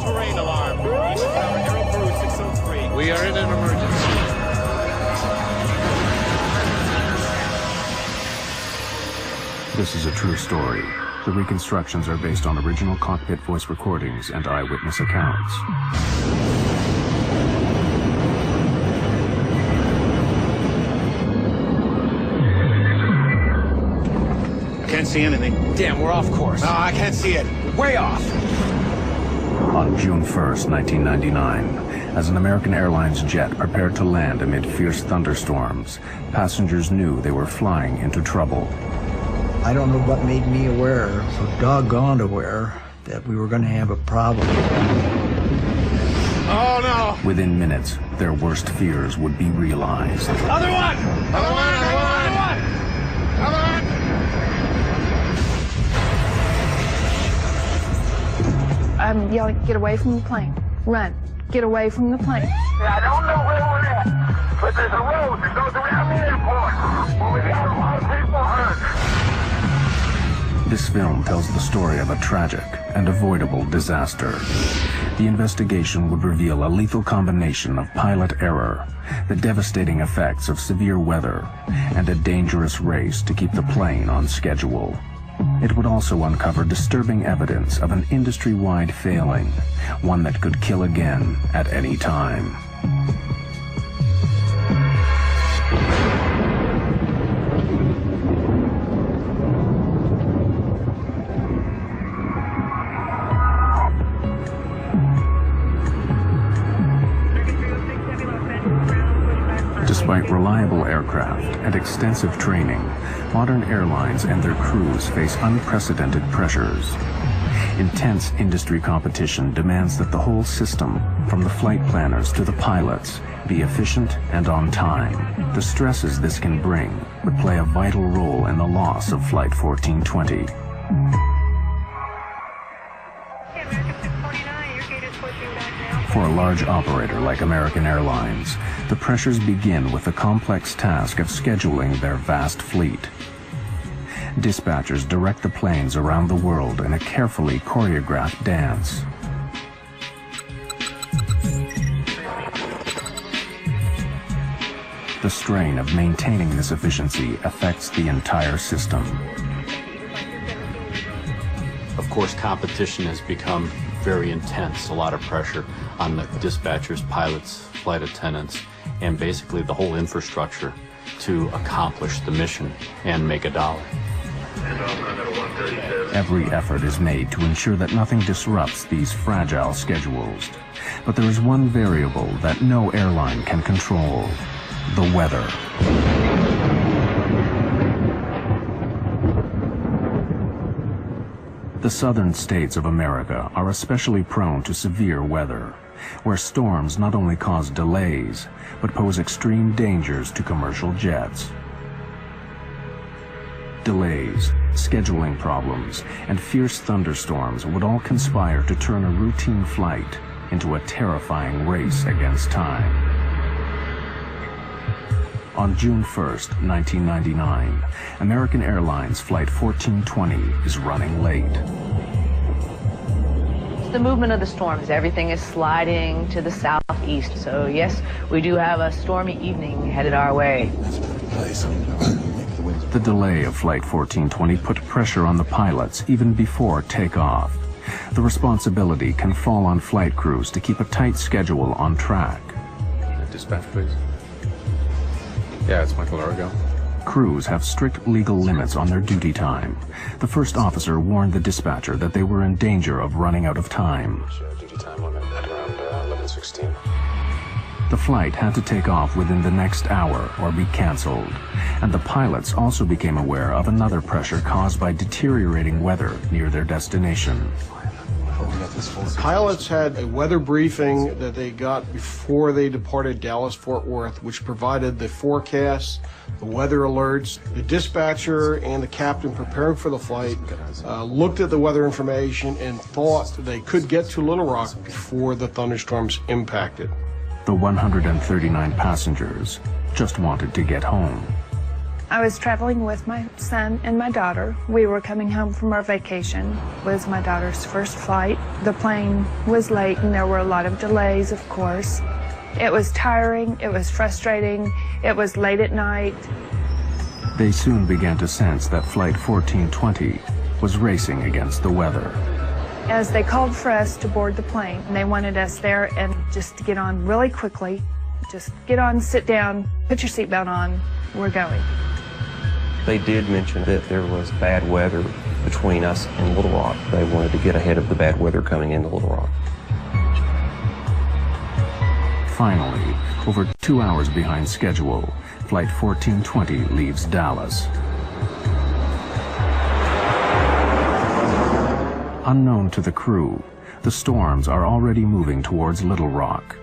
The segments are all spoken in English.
terrain alarm. Eastern Tower, Hero Crew 603. We are in an emergency. This is a true story. The reconstructions are based on original cockpit voice recordings and eyewitness accounts. Can't see anything. Damn, we're off course. No, I can't see it. Way off. On June 1st, 1999, as an American Airlines jet prepared to land amid fierce thunderstorms, passengers knew they were flying into trouble. I don't know what made me aware, so doggone aware, that we were going to have a problem. Oh, no. Within minutes, their worst fears would be realized. Other one! Other one! Other one! Other one! I'm yelling, get away from the plane. Run. Get away from the plane. I don't know where we're at, but there's a road that goes around the airport. Well, we got a lot of people hurt. This film tells the story of a tragic and avoidable disaster. The investigation would reveal a lethal combination of pilot error, the devastating effects of severe weather, and a dangerous race to keep the plane on schedule. It would also uncover disturbing evidence of an industry-wide failing, one that could kill again at any time. Despite reliable aircraft and extensive training, modern airlines and their crews face unprecedented pressures. Intense industry competition demands that the whole system, from the flight planners to the pilots, be efficient and on time. The stresses this can bring would play a vital role in the loss of Flight 1420. For a large operator like American Airlines, the pressures begin with the complex task of scheduling their vast fleet. Dispatchers direct the planes around the world in a carefully choreographed dance. The strain of maintaining this efficiency affects the entire system. Of course, competition has become very intense, a lot of pressure on the dispatchers, pilots, flight attendants, and basically the whole infrastructure to accomplish the mission and make a dollar. Every effort is made to ensure that nothing disrupts these fragile schedules. But there is one variable that no airline can control: the weather. The southern states of America are especially prone to severe weather, where storms not only cause delays, but pose extreme dangers to commercial jets. Delays, scheduling problems, and fierce thunderstorms would all conspire to turn a routine flight into a terrifying race against time. On June 1st, 1999, American Airlines Flight 1420 is running late. It's the movement of the storms. Everything is sliding to the southeast. So yes, we do have a stormy evening headed our way. The delay of Flight 1420 put pressure on the pilots even before takeoff. The responsibility can fall on flight crews to keep a tight schedule on track. Dispatch, please. Yeah, it's Michael Arago. Crews have strict legal limits on their duty time. The first officer warned the dispatcher that they were in danger of running out of time. Duty time limit at around 11:16. The flight had to take off within the next hour or be canceled. And the pilots also became aware of another pressure caused by deteriorating weather near their destination. Pilots had a weather briefing that they got before they departed Dallas-Fort Worth, which provided the forecasts, the weather alerts. The dispatcher and the captain preparing for the flight looked at the weather information and thought they could get to Little Rock before the thunderstorms impacted. The 139 passengers just wanted to get home. I was traveling with my son and my daughter. We were coming home from our vacation. It was my daughter's first flight. The plane was late and there were a lot of delays, of course. It was tiring, it was frustrating, it was late at night. They soon began to sense that Flight 1420 was racing against the weather. As they called for us to board the plane, they wanted us there and just to get on really quickly. Just get on, sit down, put your seatbelt on, we're going. They did mention that there was bad weather between us and Little Rock. They wanted to get ahead of the bad weather coming into Little Rock. Finally, over 2 hours behind schedule, Flight 1420 leaves Dallas. Unknown to the crew, the storms are already moving towards Little Rock.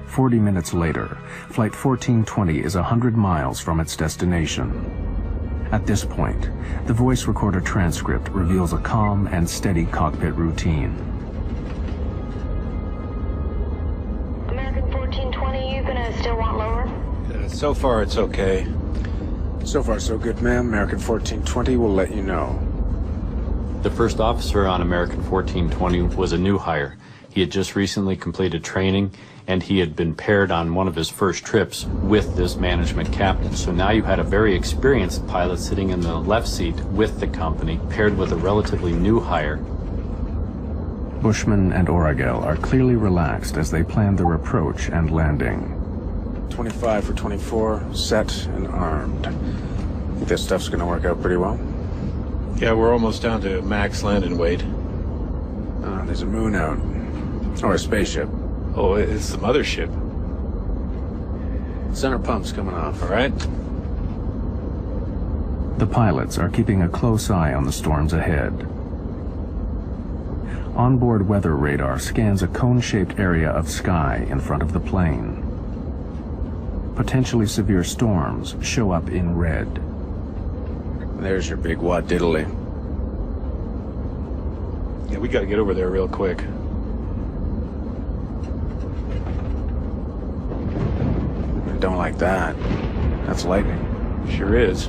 40 minutes later, Flight 1420 is 100 miles from its destination. At this point, the voice recorder transcript reveals a calm and steady cockpit routine. American 1420, you gonna still want lower? So far, it's okay. So far, so good, ma'am. American 1420 will let you know. The first officer on American 1420 was a new hire. He had just recently completed training, and he had been paired on one of his first trips with this management captain. So now you had a very experienced pilot sitting in the left seat with the company, paired with a relatively new hire. Bushman and Oragel are clearly relaxed as they plan their approach and landing. 25 for 24, set and armed. Think this stuff's gonna work out pretty well? Yeah, we're almost down to max landing weight. There's a moon out. Or a spaceship. Oh, it's the mothership. Center pump's coming off. All right. The pilots are keeping a close eye on the storms ahead. Onboard weather radar scans a cone-shaped area of sky in front of the plane. Potentially severe storms show up in red. There's your big wad diddly. Yeah, we gotta get over there real quick. Don't like that. That's lightning. Sure is.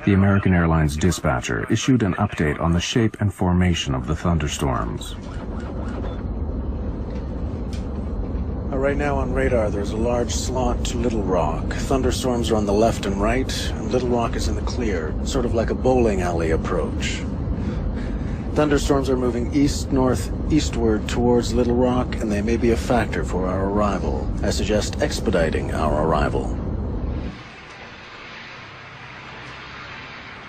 The American Airlines dispatcher issued an update on the shape and formation of the thunderstorms. Right now on radar, there's a large slant to Little Rock. Thunderstorms are on the left and right, and Little Rock is in the clear, sort of like a bowling alley approach. Thunderstorms are moving east-northeastward towards Little Rock, and they may be a factor for our arrival. I suggest expediting our arrival.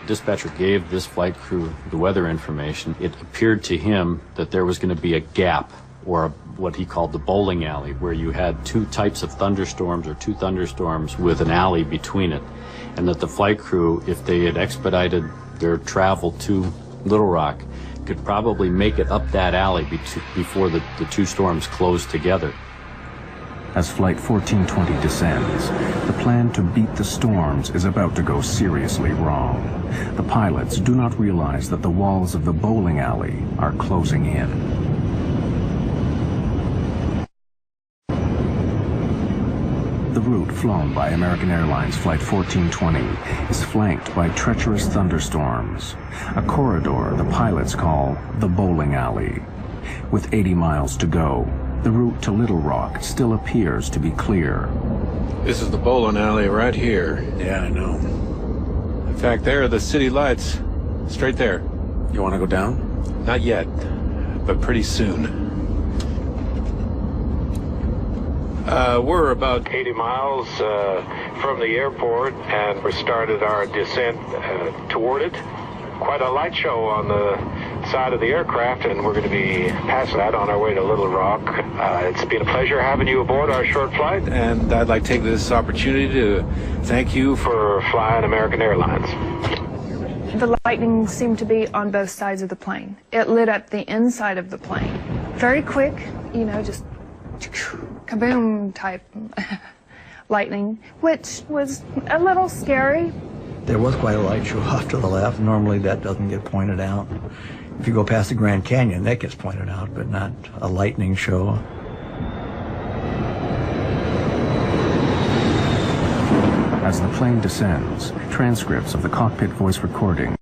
Dispatcher gave this flight crew the weather information. It appeared to him that there was going to be a gap, or what he called the bowling alley, where you had two types of thunderstorms, or two thunderstorms with an alley between it, and that the flight crew, if they had expedited their travel to Little Rock, could probably make it up that alley before the two storms closed together. As Flight 1420 descends, the plan to beat the storms is about to go seriously wrong. The pilots do not realize that the walls of the bowling alley are closing in. The route flown by American Airlines Flight 1420 is flanked by treacherous thunderstorms, a corridor the pilots call the bowling alley. With 80 miles to go, the route to Little Rock still appears to be clear. This is the bowling alley right here. Yeah, I know. In fact, there are the city lights. Straight there. You want to go down? Not yet, but pretty soon. We're about 80 miles from the airport, and we started our descent toward it. Quite a light show on the side of the aircraft, and we're going to be past that on our way to Little Rock. It's been a pleasure having you aboard our short flight, and I'd like to take this opportunity to thank you for flying American Airlines. The lightning seemed to be on both sides of the plane. It lit up the inside of the plane. Very quick, you know, just kaboom type lightning, which was a little scary. There was quite a light show off to the left. Normally that doesn't get pointed out. If you go past the Grand Canyon, that gets pointed out, but not a lightning show. As the plane descends, transcripts of the cockpit voice recording